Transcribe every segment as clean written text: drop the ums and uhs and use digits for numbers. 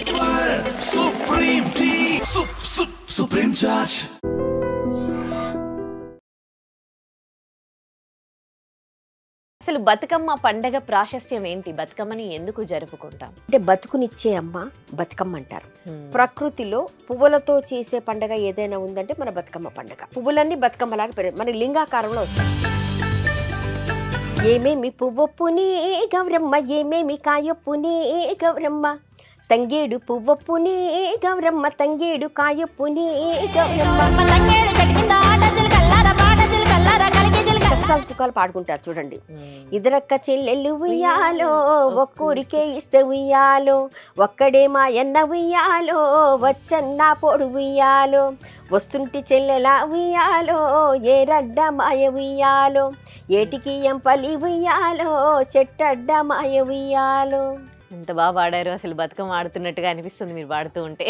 Super Supreme Tea. Supreme Charge. అసలు బతుకమ్మ పండగ ప్రాశస్త్యం ఏంటి? బతుకమ్మని ఎందుకు జరుపుకుంటాం? అంటే బతుకునిచ్చే అమ్మ బతుకమ్మ అంటారు. ప్రకృతిలో పువ్వులతో చేసే పండగ ఏదైనా ఉందంటే మన బతుకమ్మ పండగ. పువ్వులన్నీ బతుకమ్మలాగా మన లింగాకారంలో వస్తాయి. ఏమేమి పువ్వొప్పుని గౌరమ్మ, ఏమేమి కాయొప్పుని గౌరమ్మ, తంగేడు పువ్వొప్పుని గౌరమ్మ, తంగేడు కాయొప్పుని గౌరమ్మ. కష్టాలు సుఖాలు పాడుకుంటారు చూడండి. ఇద్దరక్క చెల్లెళ్ళు ఉయ్యాలో, ఒక్కూరికే ఇస్తే ఉయ్యాలో, ఒక్కడే మా ఎన్న ఉయ్యాలో, వచ్చన్న పొడు ఉయ్యాలో, వస్తుంటి చెల్లెలా ఉయ్యాలో, ఏరడ్డ మాయ ఉయ్యాలో, ఏటికి ఎంపలి ఉయ్యాలో, చెట్టడ్డ మాయ ఉయ్యాలో. ఎంత బాగా పాడారు. అసలు బతుకమ్మ ఆడుతున్నట్టుగా అనిపిస్తుంది మీరు పాడుతూ ఉంటే.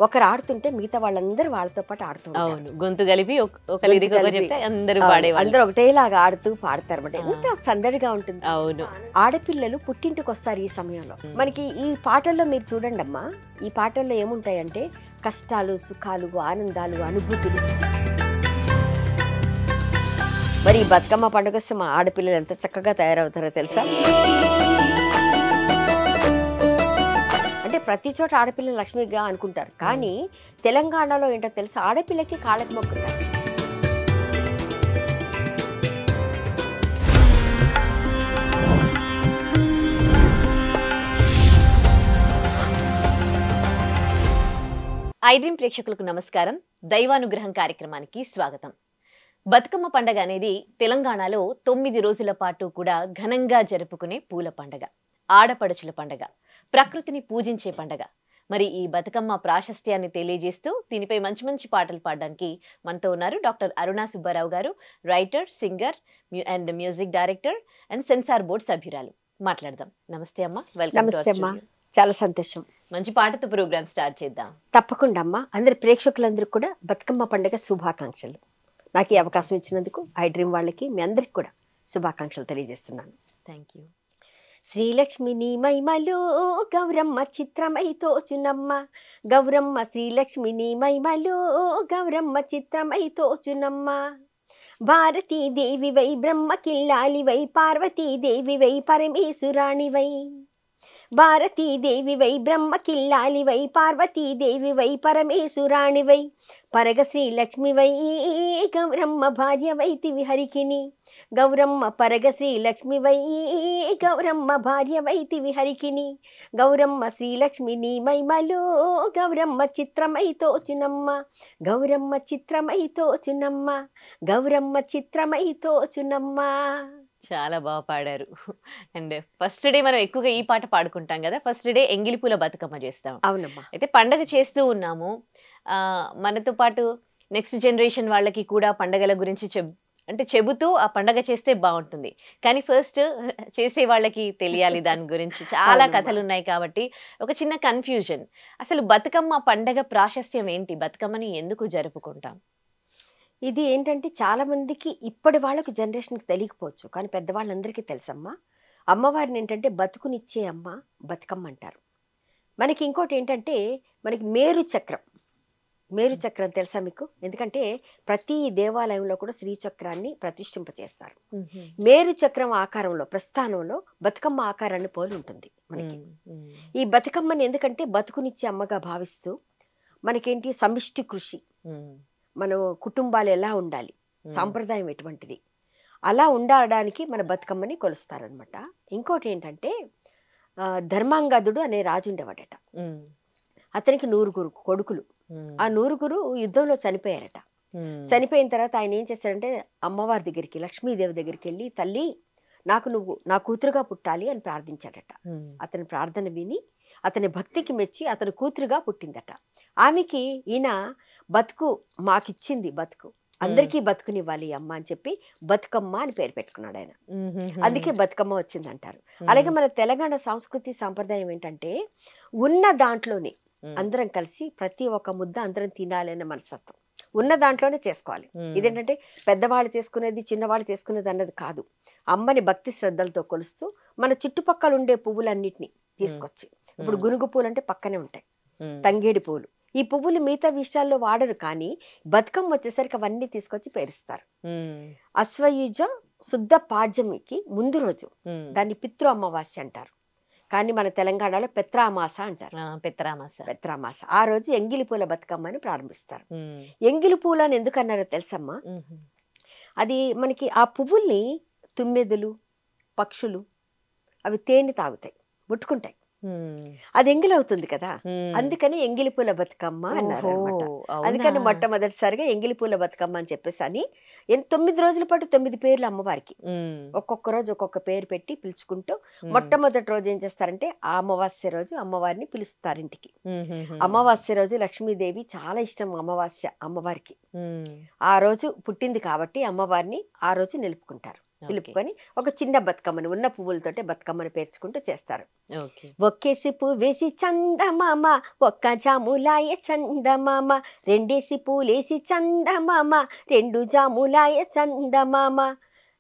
ఒకరు ఆడుతుంటే మిగతా వాళ్ళందరూ వాళ్ళతో పాటు ఆడుతుంటారు. అవును, గొంతు కలిపి ఒక లిరిక్ చెప్తే అందరూ పాడేవాళ్ళు. అందరూ ఒకటేలాగా ఆడుతూ పాడతారు అన్నమాట. ఎంత సందడిగా ఉంటుంది. అవును, ఆడపిల్లలు పుట్టింటికి వస్తారు ఈ సమయంలో. మనకి ఈ పాటల్లో మీరు చూడండి అమ్మా, ఈ పాటల్లో ఏముంటాయంటే కష్టాలు, సుఖాలు, ఆనందాలు, అనుభూతులు. మరి ఈ బతుకమ్మ పండుగ వస్తే మా ఆడపిల్లలు ఎంత చక్కగా తయారవుతారో తెలుసా? అంటే ప్రతి చోట ఆడపిల్ల లక్ష్మిగా అనుకుంటారు, కానీ తెలంగాణలో ఏంటో తెలుసా, ఆడపిల్లకి కాళ్ళకి మొక్కుతారు. ఐడ్రీమ్ ప్రేక్షకులకు నమస్కారం. దైవానుగ్రహం కార్యక్రమానికి స్వాగతం. బతుకమ్మ పండగ అనేది తెలంగాణలో 9 రోజుల పాటు కూడా ఘనంగా జరుపుకునే పూల పండగ, ఆడపడుచుల పండగ, ప్రకృతిని పూజించే పండగ. మరి ఈ బతుకమ్మ ప్రాశస్త్యాన్ని తెలియజేస్తూ దీనిపై మంచి మంచి పాటలు పాడడానికి మనతో ఉన్నారు డాక్టర్ అరుణా సుబ్బారావు గారు, writer, singer and music director and censor board సభ్యురాలు. మాట్లాడదాం. నమస్తే అమ్మా, వెల్కమ్. నమస్తే అమ్మా, చాలా సంతోషం. మంచి పాటతో ప్రోగ్రామ్ స్టార్ట్ చేద్దాం. తప్పకుండా అమ్మా. అందరి ప్రేక్షకులందరికీ కూడా బతుకమ్మ పండుగ శుభాకాంక్షలు. నాకు ఈ అవకాశం ఇచ్చినందుకు ఐడ్రీమ్ వాళ్ళకి, మీ అందరికి కూడా శుభాకాంక్షలు తెలియజేస్తున్నాను. Thank you. శ్రీలక్ష్మి నీ మహిమలో గౌరమ్మ చిత్రమై తోచునమ్మ, గౌరమ్మ శ్రీలక్ష్మి నీ మహిమలో గౌరమ్మ చిత్రమై తోచునమ్మ. భారతీదేవివై బ్రహ్మకిల్లాలివై, పార్వతీదేవివై పరమేశ్వరాణివై, భారతీదేవివై బ్రహ్మకిల్లాలివై, పార్వతీదేవివై పరమేశ్వరాణివై, పరగ శ్రీలక్ష్మివై గౌరమ్మ భార్యవైతివి హరికిని, గౌరమ్మ పరగ శ్రీలక్ష్మివై గౌరమ్మ భార్యవైతివి హరికిని, గౌరమ్మ శ్రీలక్ష్మి నీ మహిమలో గౌరమ్మ చిత్రమై తోచునమ్మ, గౌరమ్మ చిత్రమై తోచునమ్మ, గౌరమ్మ చిత్రమై తోచునమ్మ. చాలా బాగా పాడారు. అండ్ ఫస్ట్ డే మనం ఎక్కువగా ఈ పాట పాడుకుంటాం కదా. ఫస్ట్ డే ఎంగిలిపూల బతుకమ్మ చేస్తాం. అవునమ్మా. అయితే పండగ చేస్తూ ఉన్నాము, మనతో పాటు నెక్స్ట్ జనరేషన్ వాళ్ళకి కూడా పండగల గురించి చెబుతూ ఆ పండగ చేస్తే బాగుంటుంది. కానీ ఫస్ట్ చేసే వాళ్ళకి తెలియాలి దాని గురించి. చాలా కథలు ఉన్నాయి కాబట్టి ఒక చిన్న కన్ఫ్యూజన్. అసలు బతుకమ్మ పండగ ప్రాశస్త్యం ఏంటి? బతుకమ్మని ఎందుకు జరుపుకుంటాం? ఇది ఏంటంటే చాలా మందికి ఇప్పటి వాళ్ళకు జనరేషన్కి తెలియకపోవచ్చు, కానీ పెద్దవాళ్ళందరికీ తెలుసమ్మా. అమ్మవారిని ఏంటంటే బతుకునిచ్చే అమ్మ బతుకమ్మ అంటారు. మనకి ఇంకోటి ఏంటంటే మనకి మేరు చక్రం తెలుసా మీకు? ఎందుకంటే ప్రతి దేవాలయంలో కూడా శ్రీచక్రాన్ని ప్రతిష్ఠింపచేస్తారు. మేరు చక్రం ఆకారంలో ప్రస్థానంలో బతుకమ్మ ఆకారాన్ని పోలి ఉంటుంది మనకి. ఈ బతుకమ్మని ఎందుకంటే బతుకునిచ్చే అమ్మగా భావిస్తూ మనకేంటి సమిష్టి కృషి, మన కుటుంబాలు ఎలా ఉండాలి, సాంప్రదాయం ఎటువంటిది, అలా ఉండడానికి మన బతుకమ్మని కొలుస్తారనమాట. ఇంకోటి ఏంటంటే ధర్మాంగదుడు అనే రాజు ఉండేవాడట. అతనికి 9 కొడుకులు. ఆ 9 యుద్ధంలో చనిపోయారట. చనిపోయిన తర్వాత ఆయన ఏం చేశారంటే అమ్మవారి దగ్గరికి, లక్ష్మీదేవి దగ్గరికి వెళ్ళి, తల్లి నాకు నువ్వు నా కూతురుగా పుట్టాలి అని ప్రార్థించాడట. అతని ప్రార్థన విని అతని భక్తికి మెచ్చి అతని కూతురుగా పుట్టిందట. ఆమెకి ఈయన బతుకు మాకిచ్చింది, బతుకు అందరికీ బతుకునివ్వాలి అమ్మ అని చెప్పి బతుకమ్మ అని పేరు పెట్టుకున్నాడు ఆయన. అందుకే బతుకమ్మ వచ్చింది అంటారు. అలాగే మన తెలంగాణ సంస్కృతి సాంప్రదాయం ఏంటంటే ఉన్న దాంట్లోనే అందరం కలిసి ప్రతి ఒక్క ముద్ద అందరం తినాలి అనే మనస్తత్వం. ఉన్న దాంట్లోనే చేసుకోవాలి. ఇదేంటంటే పెద్దవాళ్ళు చేసుకునేది చిన్నవాళ్ళు చేసుకునేది అన్నది కాదు. అమ్మని భక్తి శ్రద్ధలతో కొలుస్తూ మన చుట్టుపక్కల ఉండే పువ్వులన్నిటిని తీసుకొచ్చి ఇప్పుడు గునుగు పూలు అంటే పక్కనే ఉంటాయి, ఉమ్, తంగేడి పూలు. ఈ పువ్వులు మిగతా విషయాల్లో వాడరు, కానీ బతుకమ్మ వచ్చేసరికి అవన్నీ తీసుకొచ్చి పేరుస్తారు. ఉమ్, అశ్వయుజ శుద్ధ పాడ్యమికి ముందు రోజు ఉమ్. దాన్ని పితృ అమావాస్య అంటారు, కానీ మన తెలంగాణలో పెత్రామాస అంటారు. పిత్రామాస. పెత్రామాస ఆ రోజు ఎంగిలి పూల బతుకమ్మని ప్రారంభిస్తారు. ఉమ్, ఎంగిలి పూలు అని ఎందుకు అన్నారో తెలుసమ్మా? ఉమ్, అది మనకి ఆ పువ్వుల్ని తుమ్మెదలు, పక్షులు అవి తేనె తాగుతాయి, ముట్టుకుంటాయి, ఉమ్, అది ఎంగిలి అవుతుంది కదా, ఉమ్. అందుకని ఎంగిలి పూల బతుకమ్మ అన్నారు అనమాట. ఓహో, అవునా? అందుకని మొట్టమొదటిసారిగా ఎంగిలి పూల బతుకమ్మ అని చెప్పేసి అని 9 రోజుల పాటు 9 పేర్లు అమ్మవారికి, ఉమ్, ఒక్కొక్క రోజు ఒక్కొక్క పేరు పెట్టి పిలుచుకుంటూ ఉమ్, మొట్టమొదటి రోజు ఏం చేస్తారంటే ఆ అమావాస్య రోజు అమ్మవారిని పిలుస్తారు ఇంటికి. ఉమ్, ఉమ్, అమావాస్య రోజు లక్ష్మీదేవి చాలా ఇష్టం అమావాస్య అమ్మవారికి. ఉమ్. ఆ రోజు పుట్టింది కాబట్టి అమ్మవారిని ఆ రోజు నిలుపుకుంటారు. ఓకే. పిలుపుకొని ఒక చిన్న బతుకమ్మని ఉన్న పువ్వులతోటే బతుకమ్మని పేర్చుకుంటూ చేస్తారు. ఓకే. ఒక్కేసి పువ్వేసి చందమామ, ఒక్క జాములాయ చందమామ, రెండేసి పూలేసి చందమామ, 2 జాములాయ చందమామ,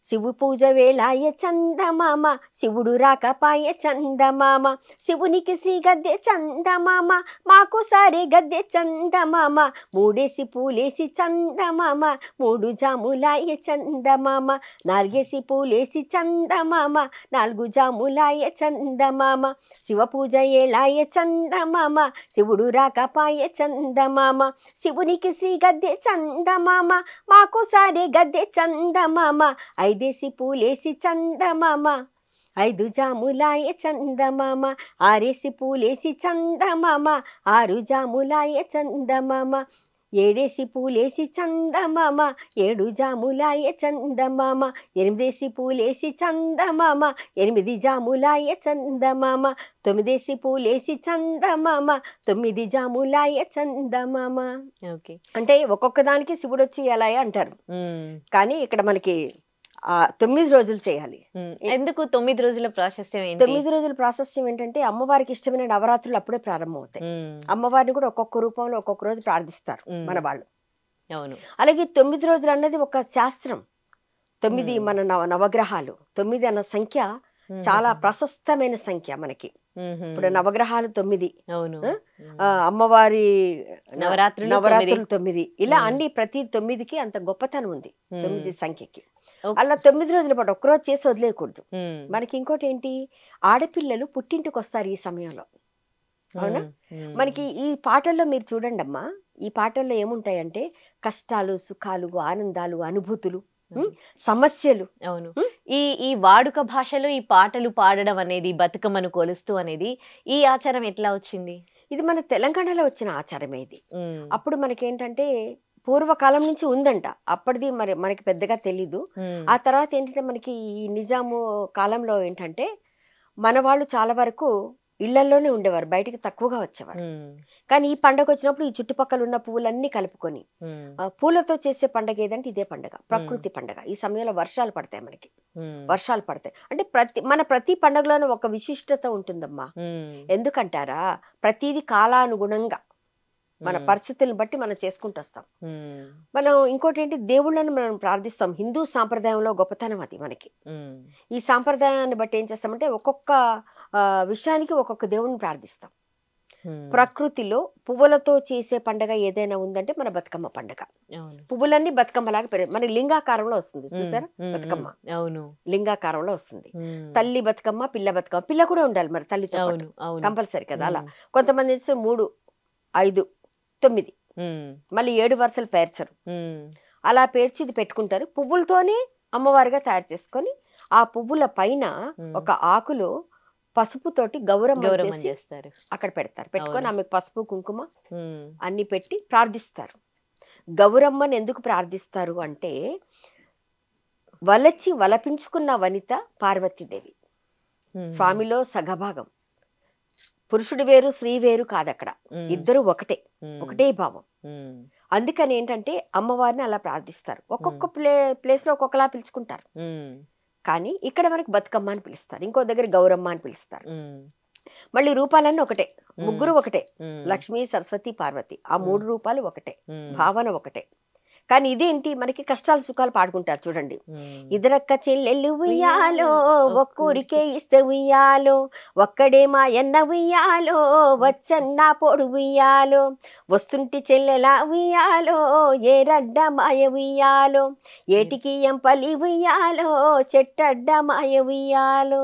శివు పూజ వేళాయ చందమామ, శివుడు రాకపాయ చందమామ, శివునికి శ్రీ గద్దె చందమామ, మాకు సారే గద్దె చందమామ, 3 పూలేసి చందమామ, 3 జాములాయ చందమామ, 4 పూలేసి చందమామ, 4 జాములాయ చందమామ, శివ పూజ ఏళాయ చందమామ, శివుడు రాకపాయ చందమామ, శివునికి శ్రీ గద్దె చందమామ, మాకు సారే గద్దె చందమామ, 5 పూలేసి చందమామ, 5 జాములాయ చందమామ, 6 పూలేసి చందమామ, 6 జాములాయ చందమామ, 7 పూలేసి చందమామ, 7 జాములాయ చందమామ, 8 పూలేసి చందమామ, 8 జాములాయ చందమామ, 9 పూలేసి చందమామ, 9 జాములాయ చందమామ. ఓకే. అంటే ఒక్కొక్క దానికి శివుడు వచ్చి ఎలా అంటారు, ఉమ్, కానీ ఇక్కడ మనకి 9 రోజులు చేయాలి. ఉమ్. ఎందుకు 9 రోజుల ప్రాశస్త్యం ఏంటి? 9 రోజుల ప్రాశస్త్యం ఏంటంటే అమ్మవారికి ఇష్టమైన నవరాత్రులు అప్పుడే ప్రారంభం అవుతాయి. ఉమ్, అమ్మవారిని కూడా ఒక్కొక్క రూపంలో ఒక్కొక్క రోజు ప్రార్థిస్తారు మన వాళ్ళు. అవును. అలాగే 9 రోజులు అన్నది ఒక శాస్త్రం. 9 మన నవగ్రహాలు, 9 అన్న సంఖ్య చాలా ప్రశస్తమైన సంఖ్య మనకి. ఇప్పుడు నవగ్రహాలు 9, అవును. అమ్మవారి నవరాత్రులు 9, ఇలా అన్ని ప్రతి 9కి అంత గొప్పతనం ఉంది 9 సంఖ్యకి. అలా 9 రోజుల పాటు ఒక్కరోజు చేసి వదిలేయకూడదు. మనకి ఇంకోటి ఏంటి, ఆడపిల్లలు పుట్టింటికి వస్తారు ఈ సమయంలో, అవునా? మనకి ఈ పాటల్లో మీరు చూడండి అమ్మా, ఈ పాటల్లో ఏముంటాయంటే కష్టాలు, సుఖాలు, ఆనందాలు, అనుభూతులు, సమస్యలు. అవును. ఈ వాడుక భాషలో ఈ పాటలు పాడడం అనేది, బతుకమ్మను కొలుస్తూ అనేది, ఈ ఆచారం ఎట్లా వచ్చింది? ఇది మన తెలంగాణలో వచ్చిన ఆచారమే ఇది. అప్పుడు మనకేంటంటే పూర్వకాలం నుంచి ఉందంట, అప్పటిది మరి మనకి పెద్దగా తెలీదు. ఆ తర్వాత ఏంటంటే మనకి ఈ నిజాము కాలంలో ఏంటంటే మన వాళ్ళు చాలా వరకు ఇళ్లలోనే ఉండేవారు, బయటికి తక్కువగా వచ్చేవారు. కానీ ఈ పండగ వచ్చినప్పుడు ఈ చుట్టుపక్కల ఉన్న పువ్వులన్నీ కలుపుకొని పూలతో చేసే పండగ ఏదంటే ఇదే పండగ, ప్రకృతి పండగ. ఈ సమయంలో వర్షాలు పడతాయి, మనకి వర్షాలు పడతాయి. అంటే ప్రతి పండగలోనూ ఒక విశిష్టత ఉంటుందమ్మా. ఎందుకంటారా, ప్రతిదీ కాలానుగుణంగా మన పరిస్థితులను బట్టి మనం చేసుకుంటూ వస్తాం. మనం ఇంకోటి ఏంటి, దేవుళ్ళని మనం ప్రార్థిస్తాం. హిందూ సాంప్రదాయంలో గొప్పతనం అది మనకి. ఈ సాంప్రదాయాన్ని బట్టి ఏం చేస్తామంటే ఒక్కొక్క విషయానికి ఒక్కొక్క దేవుడిని ప్రార్థిస్తాం. ప్రకృతిలో పువ్వులతో చేసే పండగ ఏదైనా ఉందంటే మన బతుకమ్మ పండగ. పువ్వులన్నీ బతుకమ్మలాగా మన లింగాకారంలో వస్తుంది, చూసారా? బతుకమ్మ లింగాకారంలో వస్తుంది. తల్లి బతుకమ్మ, పిల్ల బతుకమ్మ. పిల్ల కూడా ఉండాలి మరి తల్లితో కంపల్సరీ కదా. అలా కొంతమంది 3, 5, 9 మళ్ళీ 7 వరుసలు పేర్చరు. అలా పేర్చి ఇది పెట్టుకుంటారు. పువ్వులతోనే అమ్మవారిగా తయారు చేసుకొని ఆ పువ్వుల పైన ఒక ఆకులో పసుపుతోటి గౌరమ్మ చేసి అక్కడ పెడతారు. పెట్టుకొని ఆమెకు పసుపు, కుంకుమ అన్ని పెట్టి ప్రార్థిస్తారు. గౌరమ్మని ఎందుకు ప్రార్థిస్తారు అంటే వలచి వలపించుకున్న వనిత పార్వతీదేవి. స్వామిలో సగభాగం, పురుషుడు వేరు స్త్రీ వేరు కాదు, అక్కడ ఇద్దరు ఒకటే భావం. అందుకని ఏంటంటే అమ్మవారిని అలా ప్రార్థిస్తారు. ఒక్కొక్క ప్లేస్ లో ఒక్కొక్కలా పిలుచుకుంటారు. కానీ ఇక్కడ మనకి బతుకమ్మ అని పిలుస్తారు, ఇంకో దగ్గర గౌరమ్మ అని పిలుస్తారు. మళ్ళీ రూపాలన్నీ ఒకటే, ముగ్గురు ఒకటే, లక్ష్మీ, సరస్వతి, పార్వతి. ఆ 3 రూపాలు ఒకటే, భావన ఒకటే. కానీ ఇదేంటి మనకి కష్టాలు సుఖాలు పాడుకుంటారు చూడండి. ఇద్దరక్క చెల్లెళ్ళు ఉయ్యాలో, ఒక్కూరికే ఇస్తే ఉయ్యాలో, ఒక్కడే మాయన్న ఉయ్యాలో, వచ్చన్న పొడు ఉయ్యాలో, వస్తుంటి చెల్లెలా ఉయ్యాలో, ఏరడ్డ మాయ ఉయ్యాలో, ఏటికి ఎంపలి ఉయ్యాలో, చెట్టడ్డ మాయ ఉయ్యాలో.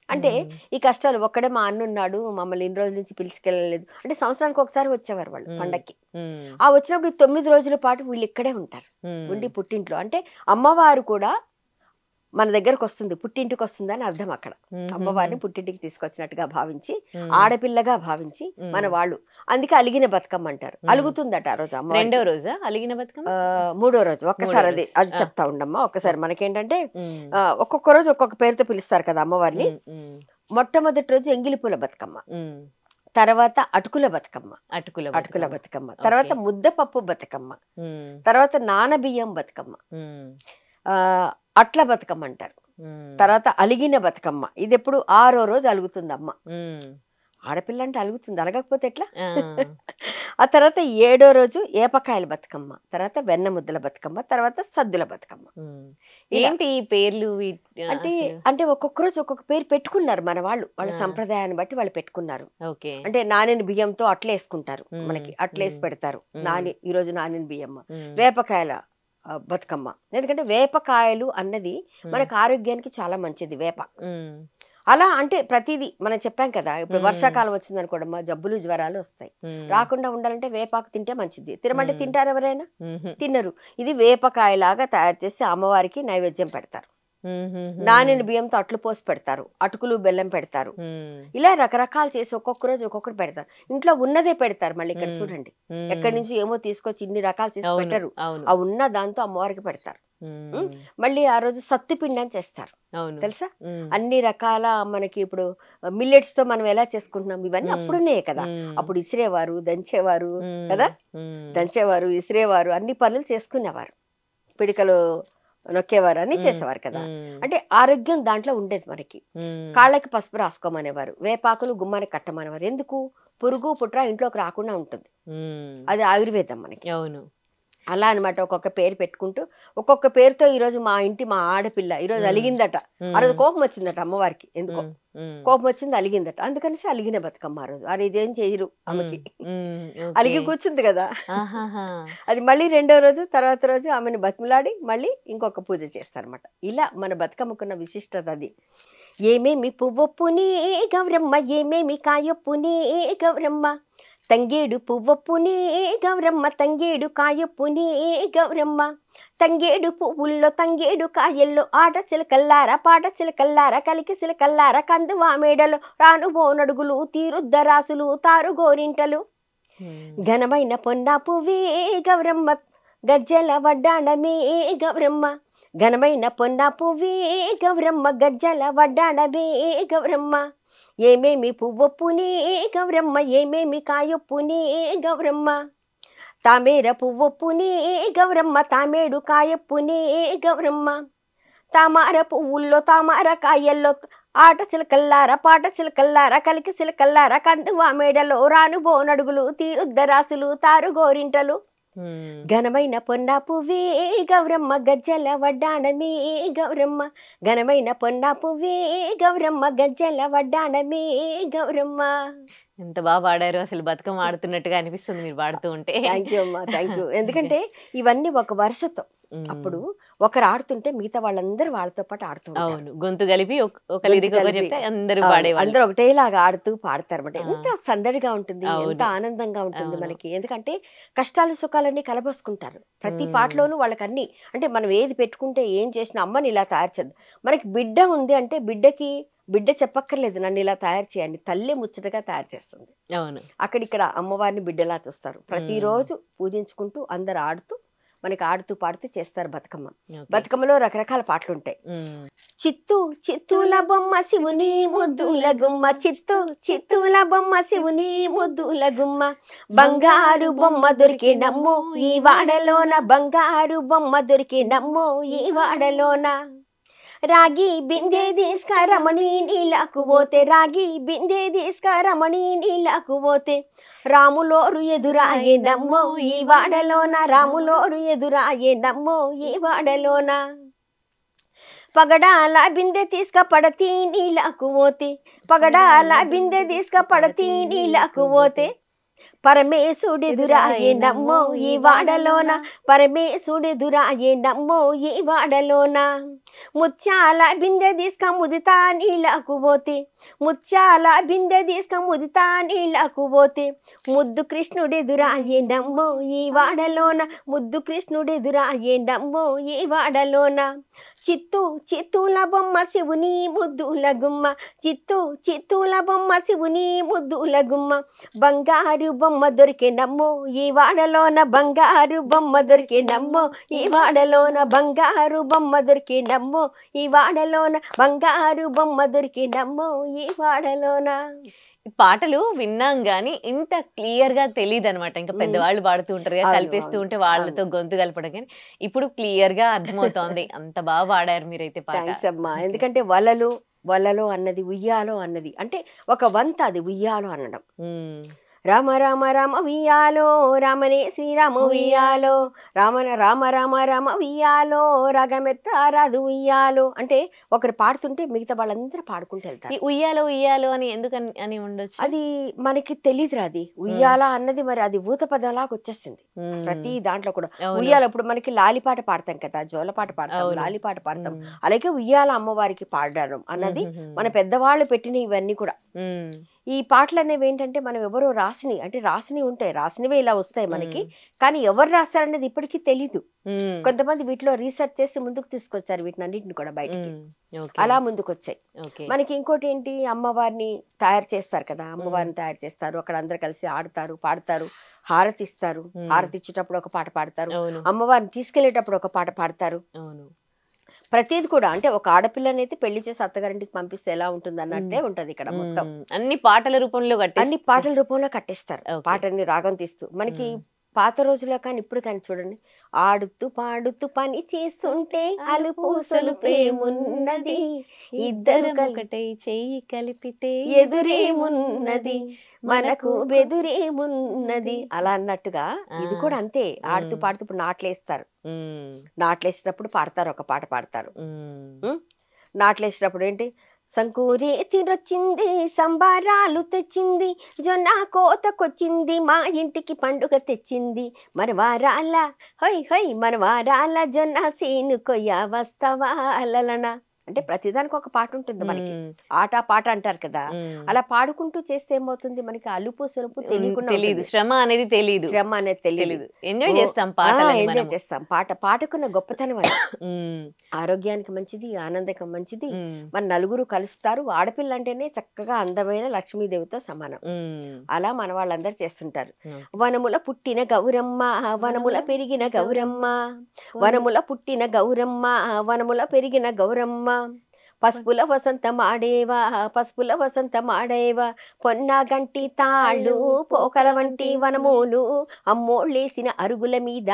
అంటే ఈ కష్టాలు ఒక్కడే మా అన్నున్నాడు, మమ్మల్ని ఇన్ని రోజుల నుంచి పిలుచుకెళ్ళలేదు అంటే సంవత్సరానికి ఒకసారి వచ్చేవారు వాళ్ళు పండక్కి. ఆ వచ్చినప్పుడు 9 రోజుల పాటు వీళ్ళు ఇక్కడే ఉంటారు, ఉండి పుట్టింట్లో. అంటే అమ్మవారు కూడా మన దగ్గరకు వస్తుంది, పుట్టింటికి వస్తుంది అని అర్థం. అక్కడ అమ్మవారిని పుట్టింటికి తీసుకొచ్చినట్టుగా భావించి, ఆడపిల్లగా భావించి మన వాళ్ళు, అందుకే అలిగిన బతుకమ్మ అంటారు. అలుగుతుందట ఆ రోజు అమ్మ. రెండో రోజా అలిగిన బతుకమ్మ? 3వ రోజు. ఒక్కసారి అది చెప్తా ఉండమ్మా. ఒక్కసారి మనకేంటంటే ఒక్కొక్క రోజు ఒక్కొక్క పేరుతో పిలుస్తారు కదా అమ్మవారిని. మొట్టమొదటి రోజు ఎంగిలి పూల బతుకమ్మ, తర్వాత అటుకుల బతుకమ్మ, అటుకుల బతుకమ్మ, తర్వాత ముద్దపప్పు బతుకమ్మ, తర్వాత నానబియ్యం బతుకమ్మ, అట్ల బతుకమ్మ అంటారు, తర్వాత అలిగిన బతుకమ్మ. ఇది ఎప్పుడు 6వ రోజు అలుగుతుంది అమ్మ. ఆడపిల్ల అంటే అలుగుతుంది, అలగకపోతే ఎట్లా? ఆ తర్వాత 7వ రోజు ఏపకాయల బతుకమ్మ, తర్వాత వెన్న ముద్దల బతుకమ్మ, తర్వాత సద్దుల బతుకమ్మ. ఏంటి ఈ పేర్లు? అంటే ఒక్కొక్క రోజు ఒక్కొక్క పేరు పెట్టుకున్నారు మన వాళ్ళు, వాళ్ళ సంప్రదాయాన్ని బట్టి వాళ్ళు పెట్టుకున్నారు. అంటే నానిన బియ్యంతో అట్లేసుకుంటారు, మనకి అట్లేసి పెడతారు. ఈ రోజు నానిన బియ్యమ్మ. వేపకాయల బతుకమ్మ, ఎందుకంటే వేపకాయలు అన్నది మనకు ఆరోగ్యానికి చాలా మంచిది వేప. అలా అంటే ప్రతిదీ మనం చెప్పాం కదా. ఇప్పుడు వర్షాకాలం వచ్చింది అనుకోవడమ్మా, జబ్బులు జ్వరాలు వస్తాయి, రాకుండా ఉండాలంటే వేపాకు తింటే మంచిది. తినమంటే తింటారు ఎవరైనా? తినరు. ఇది వేపకాయలాగా తయారు చేసి అమ్మవారికి నైవేద్యం పెడతారు. నానిన బియ్యంతో అట్లు పోసి పెడతారు, అటుకులు బెల్లం పెడతారు. ఇలా రకరకాలు చేసి ఒక్కొక్క రోజు ఒక్కొక్కటి పెడతారు. ఇంట్లో ఉన్నదే పెడతారు. మళ్ళీ ఇక్కడ చూడండి, ఎక్కడి నుంచి ఏమో తీసుకొచ్చి ఇన్ని రకాలు చేసి పెట్టరు. ఆ ఉన్న దాంతో అమ్మవారికి పెడతారు. మళ్ళీ ఆ రోజు సత్తుపిండి అని చేస్తారు, తెలుసా? అన్ని రకాల మనకి ఇప్పుడు మిల్లెట్స్ తో మనం ఎలా చేసుకుంటున్నాం, ఇవన్నీ అప్పుడున్నాయి కదా. అప్పుడు ఇసిరేవారు, దంచేవారు కదా, దంచేవారు, ఇసిరేవారు, అన్ని పనులు చేసుకునేవారు. పిడికలు నొక్కేవారు, అన్ని చేసేవారు కదా. అంటే ఆరోగ్యం దాంట్లో ఉండేది మనకి. కాళ్ళకి పసుపు రాసుకోమనేవారు, వేపాకులు గుమ్మానికి కట్టమనేవారు. ఎందుకు? పురుగు పుట్ర ఇంట్లోకి రాకుండా ఉంటుంది. అది ఆయుర్వేదం మనకి. అలా అనమాట. ఒక్కొక్క పేరు పెట్టుకుంటూ ఒక్కొక్క పేరుతో ఈరోజు మా ఆడపిల్ల ఈరోజు అలిగిందట. ఆ రోజు కోపం వచ్చిందట అమ్మవారికి, ఎందుకో కోపం వచ్చింది, అలిగిందట. అందుకనేసి అలిగిన బతుకమ్మ. ఆ రోజు ఆ రోజు ఏం చేయరు ఆమెకి, అలిగి కూర్చుంది కదా. అది మళ్ళీ 2వ రోజు తర్వాత రోజు ఆమెను బతిమలాడి మళ్ళీ ఇంకొక పూజ చేస్తారన్నమాట. ఇలా మన బతుకమ్మకున్న విశిష్టత అది. ఏమేమి పువ్వొప్పునే గౌరమ్మ, ఏమేమి కాయొప్పునే గౌరమ్మ, తంగేడు పువ్వొప్పునే గౌరమ్మ, తంగేడు కాయొప్పునే గౌరమ్మ, తంగేడు పువ్వుల్లో తంగేడు కాయల్లో ఆట చిలకల్లారా పాట చిలకల్లారా కలికి చిలకల్లారా కందువా మేడలో రాను బోనడుగులు తీరుద్దరాసులు తారు గోరింటలు, ఘనమైన పొన్నా పువ్వే గౌరమ్మ, గజ్జల వడ్డాణమే గౌరమ్మ, ఘనమైన పొన్నా పువ్వే గౌరమ్మ, గజ్జల వడ్డాణమే గౌరమ్మ, ఏమేమి పువ్వొప్పునే గౌరమ్మ, ఏమేమి కాయొప్పునే గౌరమ్మ, తామేర పువ్వొప్పునే గౌరమ్మ, తామేడు కాయొప్పునే గౌరమ్మ, తామార పువ్వుల్లో తామార కాయల్లో ఆట చిలకల్లారా పాట చిలకల్లారా కలికి చిలకల్లారా కందువా మేడలో రాను బోనడుగులు తీరుద్దరాసులు తారు గోరింటలు, ఘనమైన పొన్నా పువ్వే గౌరమ్మ, గజ్జల వడ్డాణమే గౌరమ్మ, ఘనమైన పొన్నా పువ్వే గౌరమ్మ, గజ్జల వడ్డాణమే గౌరమ్మ. ఎంత బాగా పాడారు, అసలు బతుకమ్మ ఆడుతున్నట్టుగా అనిపిస్తుంది మీరు పాడుతూ ఉంటే. థ్యాంక్ యూ అమ్మా, థ్యాంక్ యూ. ఎందుకంటే ఇవన్నీ ఒక వరుసతో, అప్పుడు ఒకరు ఆడుతుంటే మిగతా వాళ్ళందరూ వాళ్ళతో పాటు ఆడుతూ ఉంటారు. గొంతు కలిపి అందరూ ఒకటేలాగా ఆడుతూ పాడతారు అనమాట. ఎంత సందడిగా ఉంటుంది, ఎంత ఆనందంగా ఉంటుంది మనకి. ఎందుకంటే కష్టాలు సుఖాలన్నీ కలబోసుకుంటారు ప్రతి పాటలోనూ. వాళ్ళకి అన్ని అంటే మనం ఏది పెట్టుకుంటే ఏం చేసినా అమ్మని ఇలా తయారు చేద్దాం. మనకి బిడ్డ ఉంది అంటే బిడ్డ చెప్పక్కర్లేదు నన్ను ఇలా తయారు చేయని, తల్లి ముచ్చటగా తయారు చేస్తుంది. అక్కడిక్కడ అమ్మవారిని బిడ్డలా చూస్తారు. ప్రతిరోజు పూజించుకుంటూ అందరు ఆడుతూ మనకి ఆడుతూ పాడుతూ చేస్తారు బతుకమ్మ. బతుకమ్మలో రకరకాల పాటలు ఉంటాయి. చిత్తూ చిత్తూల బొమ్మ శివుని ముద్దుల గుమ్మ, చిత్తూ చిత్తూల బొమ్మ శివుని ముద్దుల గుమ్మ, బంగారు బొమ్మ దొరికి నమ్ము ఈ వాడలోన, బంగారు బొమ్మ దొరికి నమ్ము ఈ వాడలోన, రాగి బిందె తీసుకరమణి నీళ్ళకు పోతే రాగి బిందె తీసుకరమణి నీళ్ళకు పోతే రాములోరు ఎదురాయే నమ్మో ఈ వాడలోన రాములోరు ఎదురాయే నమ్మో ఈ వాడలోన పగడాల బిందె తీసుకపడతీ నీళ్ళకు పోతే పగడాల బిందె తీసుకపడతీ నీళ్ళకు పోతే పరమేశుడెదురాయే నమ్మో ఈ వాడలోన పరమేశుడెదురాయే నమ్మో ఈ వాడలోన ముత్యాల బిందె తీసుక ముదితా నీళ్ళకు పోతే ముత్యాల బిందె తీసుక ముదితా నీళ్ళకు పోతే ముద్దు కృష్ణుడెదురాయే నమ్మో ఈ వాడలోన ముద్దు కృష్ణుడెదురాయే నమ్మో ఈ వాడలోన చిత్తూల బొమ్మ శివుని ముద్దుల గుమ్మ చిత్తూల బొమ్మ శివుని ముద్దుల గుమ్మ బంగారు బొమ్మ దొరికే నమ్మో ఈ వాడలోన బంగారు బొమ్మ దొరికే నమ్మో ఈ వాడలోన బంగారు బొమ్మ దొరికే నమ్మో ఈ వాడలోన బంగారు బొమ్మ దొరికే నమ్మో ఈ వాడలోన. ఈ పాటలు విన్నాం గానీ ఇంత క్లియర్ గా తెలియదు అనమాట. ఇంకా పెద్దవాళ్ళు పాడుతూ ఉంటారు కదా, కలిపేస్తూ ఉంటే వాళ్ళతో గొంతు కలపడం, కానీ ఇప్పుడు క్లియర్ గా అర్థమవుతోంది. అంత బాగా పాడారు మీరైతే పాట. థాంక్స్ అమ్మా. ఎందుకంటే వలలో అన్నది ఉయ్యాలో అన్నది అంటే ఒక వంత, అది ఉయ్యాలో అనడం. రామ రామ రామ వియ్యాలో రామనే శ్రీరామ వియ్యాలో రామ రామ వియ్యాలో రాగమెత్తారాదు ఉయ్యాలో అంటే ఒకరు పాడుతుంటే మిగతా వాళ్ళందరూ పాడుకుంటూ వెళ్తారు. ఉయ్యాలో ఉయ్యాలో అని ఎందుకు అని ఉండొచ్చు, అది మనకి తెలియదురా. అది ఉయ్యాల అన్నది మరి అది ఊత పదంలాగా వచ్చేసింది ప్రతి దాంట్లో కూడా. ఉయ్యాల ఇప్పుడు మనకి లాలిపాట పాడతాం కదా, జోలపాట పాడతాం, లాలిపాట పాడతాం, అలాగే ఉయ్యాల అమ్మవారికి పాడడం అన్నది మన పెద్దవాళ్ళు పెట్టిన ఇవన్నీ కూడా. ఈ పాటలు అనేవి ఏంటంటే మనం ఎవరో రాసిని ఉంటాయి, రాసినవే ఇలా వస్తాయి మనకి, కానీ ఎవరు రాస్తారనేది ఇప్పటికీ తెలీదు. కొంతమంది వీటిలో రీసెర్చ్ చేసి ముందుకు తీసుకొచ్చారు వీటిని అన్నింటిని కూడా బయటికి, అలా ముందుకు వచ్చాయి. మనకి ఇంకోటి ఏంటి, అమ్మవారిని తయారు చేస్తారు కదా, అమ్మవారిని తయారు చేస్తారు, అక్కడ అందరు కలిసి ఆడతారు, పాడతారు, హారతి ఇస్తారు, హారతి ఇచ్చేటప్పుడు ఒక పాట పాడతారు, అమ్మవారిని తీసుకెళ్లేటప్పుడు ఒక పాట పాడతారు. ప్రతిది కూడా అంటే ఒక ఆడపిల్లనైతే పెళ్లి చేసి అత్తగారింటికి పంపిస్తే ఎలా ఉంటుంది అన్నట్టే ఉంటది ఇక్కడ. మొత్తం అన్ని పాటల రూపంలో కట్టేస్తారు, పాటని రాగం తీస్తూ. మనకి పాత రోజుల్లో కానీ ఇప్పుడు కానీ చూడండి, ఆడుతూ పాడుతూ పని చేస్తుంటే అలుపు సొలుపేమున్నది, ఇద్దరు ఒకటై చెయ్యి కలిపితే ఎదురేమున్నది, మనకు బెదురేమున్నది, అలా అన్నట్టుగా ఇది కూడా అంతే. ఆడుతూ పాడుతూ ఇప్పుడు నాట్లేసేటప్పుడు పాడతారు, ఒక పాట పాడతారు. నాట్లేసేటప్పుడు ఏంటి, సంకూరి తినొచ్చింది, సంబారాలు తెచ్చింది, జొన్న కోతకొచ్చింది, మా ఇంటికి పండుగ తెచ్చింది, మనవారాల హొయ్ హొయ్ మనవారాల జొన్న సీను కొయ్య వస్తావా లలన అంటే ప్రతిదానికి ఒక పాట ఉంటుంది మనకి. ఆట పాట అంటారు కదా, అలా పాడుకుంటూ చేస్తే ఏమవుతుంది, మనకి అలుపు సొలుపు తెలియకుండా, శ్రమ అనేది తెలియదు, ఎంజాయ్ చేస్తాం. పాటకున్న గొప్పతనం అది. ఆరోగ్యానికి మంచిది, ఆనందకం మంచిది, మన నలుగురు కలుస్తారు. ఆడపిల్ల అంటేనే చక్కగా అందమైన లక్ష్మీదేవితో సమానం. అలా మన వాళ్ళందరూ చేస్తుంటారు. వనముల పుట్టిన గౌరమ్మ, వనముల పెరిగిన గౌరమ్మ, వనముల పుట్టిన గౌరమ్మ, వనముల పెరిగిన గౌరమ్మ, పసుపుల వసంతమాడేవా, పసుపుల వసంతమాడేవా, పొన్నాగంటి తాళ్ళు పోకల వంటి వనమూలు, అమ్మోళ్ళేసిన అరుగుల మీద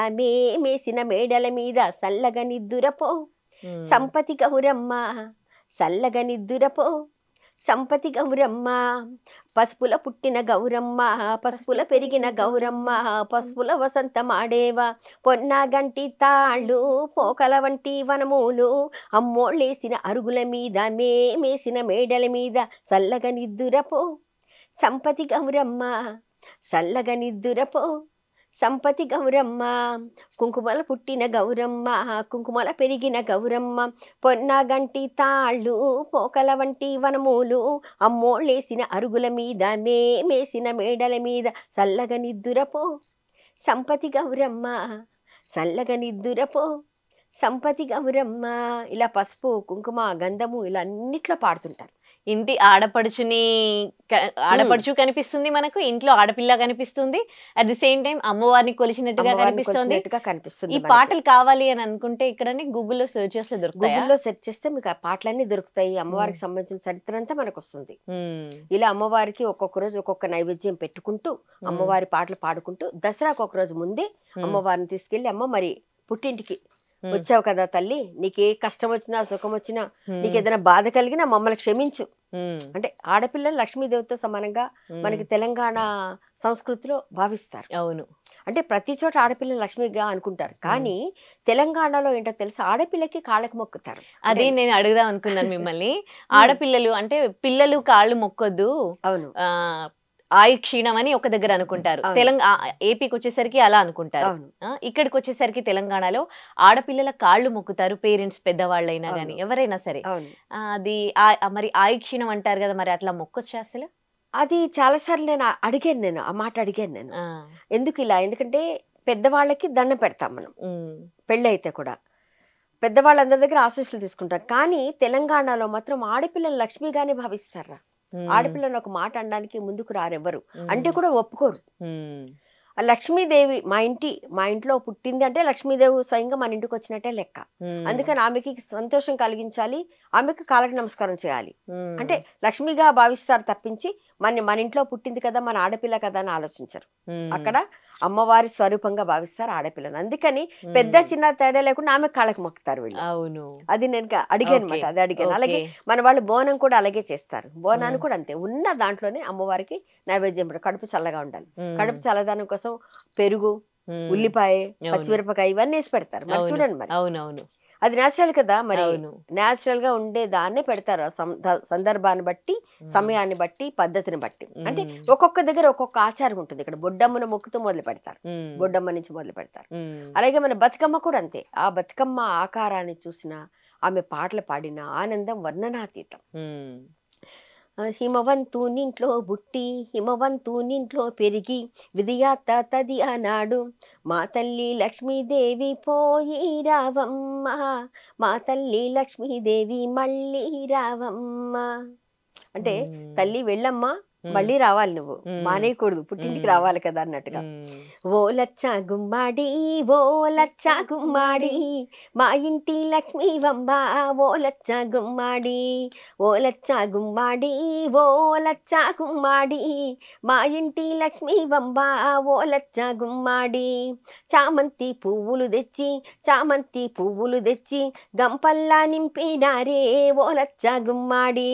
మేసిన మేడల మీద సల్లగా నిద్దురపో సంపతి గౌరమ్మ, సల్లగా నిద్దురపో సంపతి గౌరమ్మ, పసుపుల పుట్టిన గౌరమ్మ, పసుపుల పెరిగిన గౌరమ్మ, పసుపుల వసంతమాడేవా, పొన్నాగంటి తాళ్ళు పోకల వంటి వనమూలు, అమ్మోళ్ళేసిన అరుగుల మీద మేసిన మేడల మీద సల్లగా నిద్దురపో సంపతి గౌరమ్మ, సల్లగా నిద్దురపో సంపతి గౌరమ్మ, కుంకుమల పుట్టిన గౌరమ్మ, కుంకుమల పెరిగిన గౌరమ్మ, పొన్నాగంటి తాళ్ళు పోకల వంటి వనమూలు, అమ్మోళ్ళేసిన అరుగుల మీద మేసిన మేడల మీద సల్లగా నిద్దురపో సంపతి గౌరమ్మ, సల్లగా నిద్దురపో సంపతి గౌరమ్మ. ఇలా పసుపు కుంకుమ గంధము ఇలా అన్నిట్లో పాడుతుంటారు. ఇంటి ఆడపడుచు కనిపిస్తుంది మనకు, ఇంట్లో ఆడపిల్ల కనిపిస్తుంది, అట్ ది సేమ్ టైం అమ్మవారిని కొలిచినట్టుగా కనిపిస్తుంది. ఈ పాటలు కావాలి అని అనుకుంటే ఇక్కడ గూగుల్లో సెర్చ్ చేస్తే దొరుకుతాయి. గూగుల్లో సెర్చ్ చేస్తే మీకు ఆ పాటలన్నీ దొరుకుతాయి. అమ్మవారికి సంబంధించిన చరిత్ర అంతా మనకు వస్తుంది. ఇలా అమ్మవారికి ఒక్కొక్క రోజు ఒక్కొక్క నైవేద్యం పెట్టుకుంటూ అమ్మవారి పాటలు పాడుకుంటూ దసరాకు ఒక రోజు ముందే అమ్మవారిని తీసుకెళ్లి అమ్మ మరి పుట్టింటికి వచ్చావు కదా తల్లి, నీకే కష్టం వచ్చినా సుఖం వచ్చినా, నీకు ఏదైనా బాధ కలిగినా మమ్మల్ని క్షమించు. అంటే ఆడపిల్లలు లక్ష్మీదేవితో సమానంగా మనకి తెలంగాణ సంస్కృతిలో భావిస్తారు. అవును. అంటే ప్రతి చోట ఆడపిల్లలు లక్ష్మిగా అనుకుంటారు, కానీ తెలంగాణలో ఏంటో తెలుసు, ఆడపిల్లకి కాళ్ళకి మొక్కుతారు. అది నేను అడుగుదాం అనుకున్నాను మిమ్మల్ని. ఆడపిల్లలు అంటే పిల్లలు కాళ్ళు మొక్కొద్దు, అవును, ఆయు క్షీణం అని ఒక దగ్గర అనుకుంటారు. ఏపీకి వచ్చేసరికి అలా అనుకుంటారు. ఇక్కడికి వచ్చేసరికి తెలంగాణలో ఆడపిల్లల కాళ్ళు మొక్కుతారు, పేరెంట్స్ పెద్దవాళ్ళైనా గానీ ఎవరైనా సరే. అది మరి ఆయు క్షీణం అంటారు కదా, మరి అట్లా మొక్కొచ్చా అసలు? అది చాలాసార్లు నేను ఆ మాట అడిగాను నేను, ఎందుకు ఇలా, ఎందుకంటే పెద్దవాళ్ళకి దండం పెడతాం మనం పెళ్ళి అయితే కూడా, పెద్దవాళ్ళందరి దగ్గర ఆశీస్సులు తీసుకుంటాం. కానీ తెలంగాణలో మాత్రం ఆడపిల్లలు లక్ష్మిగానే భావిస్తారా. ఆడపిల్లని ఒక మాట అనడానికి ముందుకు రారెవ్వరు, అంటే కూడా ఒప్పుకోరు. లక్ష్మీదేవి మా ఇంట్లో పుట్టింది అంటే లక్ష్మీదేవి స్వయంగా మన ఇంటికి వచ్చినట్టే లెక్క. అందుకని ఆమెకి సంతోషం కలిగించాలి, ఆమెకు కాళ్ళకి నమస్కారం చేయాలి అంటే లక్ష్మిగా భావిస్తారు తప్పించి మన ఇంట్లో పుట్టింది కదా, మన ఆడపిల్ల కదా అని ఆలోచించరు. అక్కడ అమ్మవారి స్వరూపంగా భావిస్తారు ఆడపిల్లని. అందుకని పెద్ద చిన్న తేడా లేకుండా ఆమె కాళ్ళకి మొక్కుతారు వీళ్ళు. అవును, అది నేను అడిగాను అనమాట, అది అడిగాను. అలాగే మన వాళ్ళు బోనం కూడా అలాగే చేస్తారు. బోనాన్ని కూడా అంతే, ఉన్న దాంట్లోనే అమ్మవారికి నైవేద్యం కడుపు చల్లగా ఉండాలి. కడుపు చల్లదానం కోసం పెరుగు, ఉల్లిపాయ, పచ్చిమిరపకాయ ఇవన్నీ వేసి పెడతారు. మరి చూడండి, మరి అవునవును, అది నేచురల్ కదా, మరి నేచురల్ గా ఉండే దాన్నే పెడతారు. సందర్భాన్ని బట్టి, సమయాన్ని బట్టి, పద్ధతిని బట్టి. అంటే ఒక్కొక్క దగ్గర ఒక్కొక్క ఆచారం ఉంటుంది. ఇక్కడ బొడ్డమ్మను మొక్కుతూ మొదలు పెడతారు, బొడ్డమ్మ నుంచి మొదలు పెడతారు. అలాగే మన బతుకమ్మ కూడా అంతే. ఆ బతుకమ్మ ఆకారాన్ని చూసిన, ఆమె పాటలు పాడిన ఆనందం వర్ణనాతీతం. హిమవంతునింట్లో బుట్టి, హిమవంతునింట్లో పెరిగి, విధియాత తది అనాడు, మా తల్లి లక్ష్మీదేవి పోయి రావమ్మ, మా తల్లి లక్ష్మీదేవి మళ్ళీ రావమ్మ. అంటే తల్లి వెళ్ళమ్మా, మళ్ళీ రావాలి, నువ్వు మానేయకూడదు, పుట్టింటికి రావాలి కదా అన్నట్టుగా. ఓ లచ్చా గుమ్మాడి, ఓ లచ్చా గుమ్మాడి, మా ఇంటి లక్ష్మీవమ్మ, ఓ లచ్చా గుమ్మాడి, ఓ లచ్చా గుమ్మాడి, ఓ లచ్చా గుమ్మాడి, మా ఇంటి లక్ష్మీవమ్మ, ఓ లచ్చా గుమ్మాడి. చామంతి పువ్వులు తెచ్చి, చామంతి పువ్వులు తెచ్చి, గంపల్లా నింపినారే, ఓ లచ్చా గుమ్మాడి.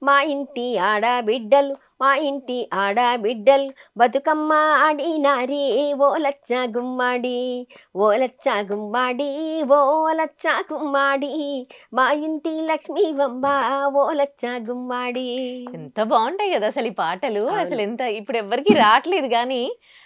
మా ఇంటి ఆడబిడ్డలు, మా ఇంటి ఆడబిడ్డలు బతుకమ్మ ఆడినారే, ఓ లచ్చా గుమ్మాడి, ఓ లచ్చా గుమ్మాడి, ఓ లచ్చా గుమ్మాడి, మా ఇంటి లక్ష్మీవమ్మ, ఓ లచ్చా గుమ్మాడి. ఎంత బాగుంటాయి కదా అసలు ఈ పాటలు. అసలు ఎంత ఇప్పుడు ఎవరికి రావట్లేదు, కానీ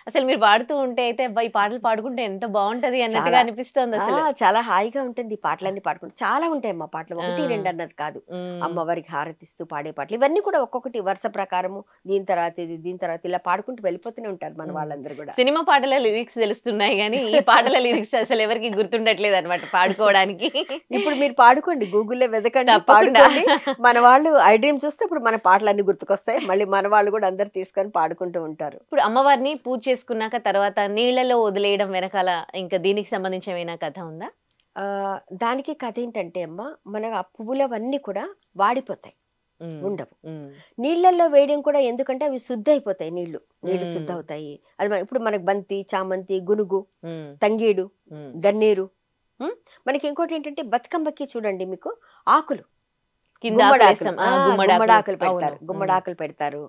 అసలు మీరు పాడుతూ ఉంటే అయితే ఈ పాటలు పాడుకుంటే ఎంత బాగుంటది అన్నట్టుగా అనిపిస్తుంది. అసలు చాలా హాయిగా ఉంటుంది ఈ పాటలన్నీ పాడుకుంటే. చాలా ఉంటాయి మా పాటలు, ఒకటి రెండు అన్నది కాదు. అమ్మవారికి హారతిస్తూ పాడే పాటలు ఇవన్నీ కూడా ఒక్కొక్కటి వరుస ప్రకారము, దీని తర్వాత ఇది, దీని తర్వాత ఇలా పాడుకుంటూ వెళ్ళిపోతూనే ఉంటారు మన వాళ్ళందరూ కూడా. సినిమా పాటల లిరిక్స్ తెలుస్తున్నాయి, కానీ ఈ పాటల లిరిక్స్ అసలు ఎవరికి గుర్తుండట్లేదు అనమాట పాడుకోవడానికి. ఇప్పుడు మీరు పాడుకోండి, గూగుల్లో వెతకండి, పాడుకోండి. మన వాళ్ళు ఐ డ్రీమ్ చూస్తే ఇప్పుడు మన పాటలన్నీ గుర్తుకొస్తాయి. మళ్ళీ మన వాళ్ళు కూడా అందరు తీసుకొని పాడుకుంటూ ఉంటారు. ఇప్పుడు అమ్మవారిని పూజ చేసుకున్నాక తర్వాత నీళ్లలో వదిలేయడం వెనకాల ఇంకా దీనికి సంబంధించి ఏమైనా కథ ఉందా? దానికి కథ ఏంటంటే అమ్మ, మన ఆ పువ్వులవన్నీ కూడా వాడిపోతాయి, ఉండవు. నీళ్ళల్లో వేయడం కూడా ఎందుకంటే అవి శుద్ధ అయిపోతాయి, నీళ్లు శుద్ధ అవుతాయి. అది ఇప్పుడు మనకు బంతి, చామంతి, గునుగు, తంగేడు, గన్నేరు. మనకి ఇంకోటి ఏంటంటే బతుకమ్మకి చూడండి, మీకు ఆకులు, గుమ్మడాకులు పెడతారు, గుమ్మడాకులు పెడతారు.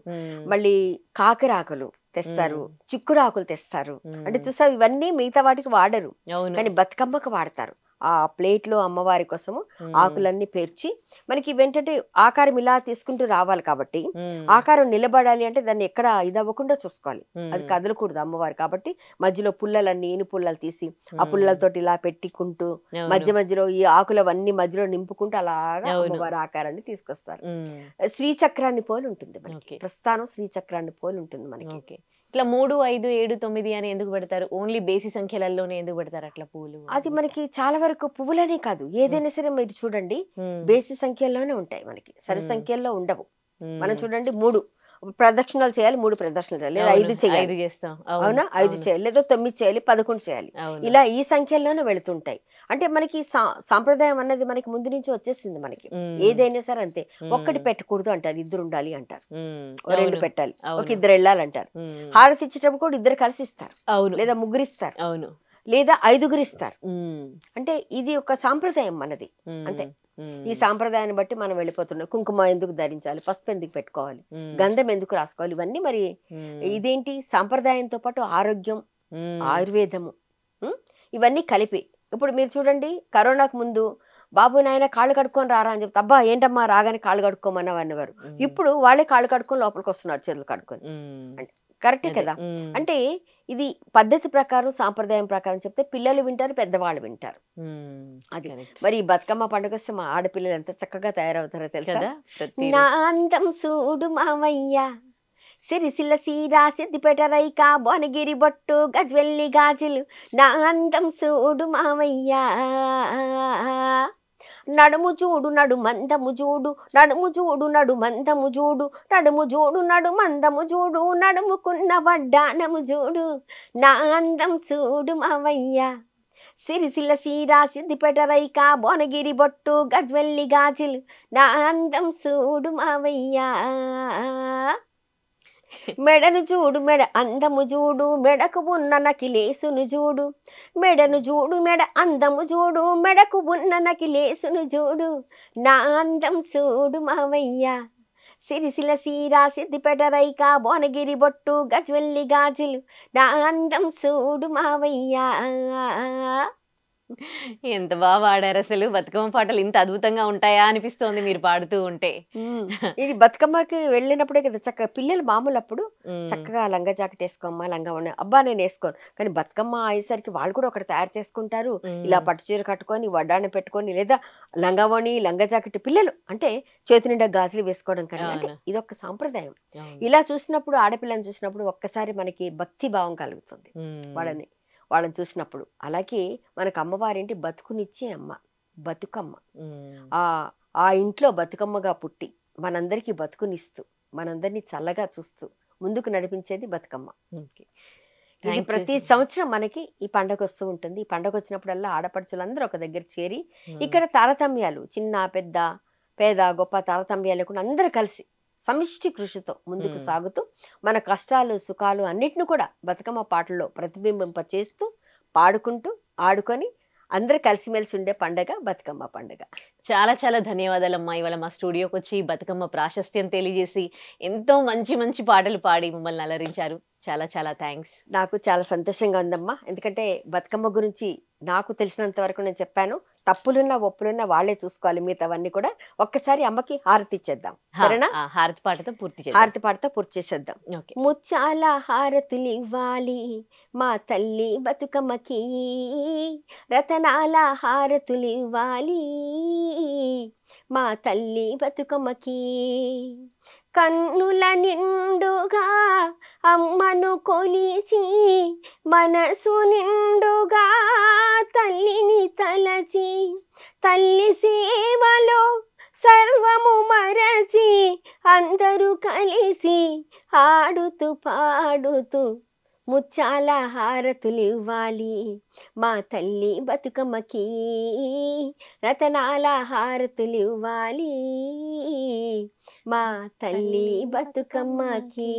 మళ్ళీ కాకరాకులు తెస్తారు, చిక్కుడు ఆకులు తెస్తారు. అంటే చూసా, ఇవన్నీ మిగతా వాటికి వాడరు, కానీ బతుకమ్మకు వాడతారు. ఆ ప్లేట్ లో అమ్మవారి కోసము ఆకులన్నీ పేర్చి, మనకి ఇవేంటంటే ఆకారం ఇలా తీసుకుంటూ రావాలి కాబట్టి, ఆకారం నిలబడాలి అంటే దాన్ని ఎక్కడ ఇదవ్వకుండా చూసుకోవాలి, అది కదలకూడదు అమ్మవారు. కాబట్టి మధ్యలో పుల్లలన్నీ, ఈను పుల్లలు తీసి ఆ పుల్లలతో ఇలా పెట్టుకుంటూ మధ్య మధ్యలో ఈ ఆకులవన్నీ మధ్యలో నింపుకుంటూ అలాగా అమ్మవారి ఆకారాన్ని తీసుకొస్తారు. శ్రీచక్రాన్ని పోలి ఉంటుంది మనకి, ప్రస్థానం శ్రీచక్రాన్ని పోలి ఉంటుంది మనకి. ఇట్లా 3, 5, 7, 9 అని ఎందుకు పెడతారు? ఓన్లీ బేసి సంఖ్యలలోనే ఎందుకు పెడతారు అట్లా పువ్వులు? అది మనకి చాలా వరకు పువ్వులనే కాదు, ఏదైనా సరే మీరు చూడండి బేసి సంఖ్యల్లోనే ఉంటాయి, మనకి సరి సంఖ్యల్లో ఉండవు. మనం చూడండి 3 ప్రదక్షిణాలు చేయాలి, 3 ప్రదక్షిణాలు చేయాలి, లేదా 5 చేయాలి, అవునా, 5 చేయాలి, లేదా 9 చేయాలి, 11 చేయాలి, ఇలా ఈ సంఖ్యల్లోనే వెళుతుంటాయి. అంటే మనకి సాంప్రదాయం అన్నది మనకి ముందు నుంచి వచ్చేసింది. మనకి ఏదైనా సరే అంతే, ఒక్కటి పెట్టకూడదు అంటారు, 2 ఉండాలి అంటారు, 2 పెట్టాలి, ఒక 2 వెళ్ళాలంటారు. హారతి ఇచ్చేటప్పుడు కూడా 2 కలిసి ఇస్తారు, లేదా 3 ఇస్తారు. లేదా 5గురు ఇస్తారు. అంటే ఇది ఒక సాంప్రదాయం మనది అంతే. ఈ సాంప్రదాయాన్ని బట్టి మనం వెళ్ళిపోతున్నాం. కుంకుమ ఎందుకు ధరించాలి, పసుపు ఎందుకు పెట్టుకోవాలి, గంధం ఎందుకు రాసుకోవాలి, ఇవన్నీ మరి ఇదేంటి సాంప్రదాయంతో పాటు ఆరోగ్యం, ఆయుర్వేదము, ఇవన్నీ కలిపి. ఇప్పుడు మీరు చూడండి, కరోనాకు ముందు బాబు నాయన కాళ్ళు కడుక్కొని రారా అని చెప్తే, అబ్బా ఏంటమ్మా రాగానే కాళ్ళు కడుక్కోమన్నావు అనేవారు. ఇప్పుడు వాళ్ళే కాళ్ళు కడుక్కొని లోపలికి వస్తున్నారు చేతులు కడుక్కొని. కరెక్టే కదా. అంటే ఇది పద్ధతి ప్రకారం, సాంప్రదాయం ప్రకారం చెప్తే పిల్లలు వింటారు, పెద్దవాళ్ళు వింటారు. అది మరి ఈ బతుకమ్మ పండుగ వస్తే మా ఆడపిల్లలు ఎంత చక్కగా తయారవుతారో తెలుసా. నా అందం సూడు మావయ్య, సిరిసిల్ల సీరా, సిద్దిపేట రైక, భువనగిరి బొట్టు, గజ్వెల్లి గాజులు, నా అందం సూడు మావయ్య, నడుము చూడు నడు మందము చూడు, నడుము చూడు నడు మందము చూడు, నడుము చూడు నడు మందము చూడు, నడుముకున్న వడ్డానము చూడు, నా అందం సూడు మావయ్య, సిరిసిల్ల సీరా, సిద్దిపేట రైక, భువనగిరి బొట్టు, గజ్వెల్లి గాజులు, నా అందం సూడు మావయ్య, మెడను చూడు మెడ అందము చూడు, మెడకు ఉన్న నకిలేసును చూడు, మెడను చూడు మెడ అందము చూడు, మెడకు ఉన్న నకిలేసును చూడు, నా అందం చూడు మావయ్య, సిరిసిల్ల సీరా, సిద్దిపేట రైక, భువనగిరి బొట్టు, గజ్వెల్లి గాజులు, నా అందం చూడు మావయ్య. ఎంత బాగా పాడారు అసలు. బతుకమ్మ పాటలు ఇంత అద్భుతంగా ఉంటాయా అనిపిస్తోంది మీరు పాడుతూ ఉంటే. ఇది బతుకమ్మకి వెళ్ళినప్పుడే కదా చక్కగా పిల్లలు మామూలు అప్పుడు చక్కగా లంగా జాకెట్ వేసుకోమ్మా, లంగా ఉన్న అబ్బా నేను వేసుకోను, కానీ బతుకమ్మ అయ్యేసరికి వాళ్ళు కూడా ఒకటి తయారు చేసుకుంటారు. ఇలా పట్టు చీర కట్టుకొని వడ్డాన్ని పెట్టుకొని, లేదా లంగావోణి, లంగా జాకెట్, పిల్లలు అంటే చేతి నిండా గాజులు వేసుకోవడం కానీ, అంటే ఇది ఒక సాంప్రదాయం. ఇలా చూసినప్పుడు, ఆడపిల్లని చూసినప్పుడు ఒక్కసారి మనకి భక్తి భావం కలుగుతుంది వాళ్ళని చూసినప్పుడు. అలాగే మనకు అమ్మవారేంటి, బతుకునిచ్చే అమ్మ, బతుకమ్మ. ఆ ఇంట్లో బతుకమ్మగా పుట్టి మనందరికీ బతుకునిస్తూ, మనందరినీ చల్లగా చూస్తూ ముందుకు నడిపించేది బతుకమ్మ. ఇది ప్రతి సంవత్సరం మనకి ఈ పండగ వస్తూ ఉంటుంది. ఈ పండగ వచ్చినప్పుడల్లా ఆడపడుచులందరూ ఒక దగ్గర చేరి ఇక్కడ తారతమ్యాలు, చిన్న పెద్ద, పేద గొప్ప తారతమ్యాలు లేకుండా అందరూ కలిసి సమిష్టి కృషితో ముందుకు సాగుతూ మన కష్టాలు, సుఖాలు అన్నిటిని కూడా బతుకమ్మ పాటల్లో ప్రతిబింబింప చేస్తూ, పాడుకుంటూ, ఆడుకొని అందరూ కలిసిమెలిసి ఉండే పండగ బతుకమ్మ పండుగ. చాలా చాలా ధన్యవాదాలమ్మా. ఇవాళ మా స్టూడియోకి వచ్చి బతుకమ్మ ప్రాశస్త్యం తెలియజేసి ఎంతో మంచి మంచి పాటలు పాడి మమ్మల్ని అలరించారు. చాలా చాలా థ్యాంక్స్. నాకు చాలా సంతోషంగా ఉందమ్మా. ఎందుకంటే బతుకమ్మ గురించి నాకు తెలిసినంత వరకు నేను చెప్పాను. తప్పులున్నా ఒప్పులున్నా వాళ్ళే చూసుకోవాలి. మిగతావన్నీ కూడా ఒక్కసారి అమ్మకి హారతి ఇచ్చేద్దాం, సరేనా? హారతి పాటతో పూర్తి చేసేద్దాం. ముచ్చాల హారతులు ఇవ్వాలి మా తల్లి బతుకమ్మకి, రతనాల హారతులు ఇవ్వాలి మా తల్లి బతుకమ్మకి, కన్నుల నిండుగా అమ్మను కొలిచి, మనసు నిండుగా తల్లిని తలచి, తల్లి సేవలో సర్వము మరచి, అందరూ కలిసి ఆడుతూ పాడుతూ ముచ్చాల హారతులు ఇవ్వాలి మా తల్లి బతుకమ్మకి, రతనాల హారతులు ఇవ్వాలి మా తల్లి బతుకమ్మకి.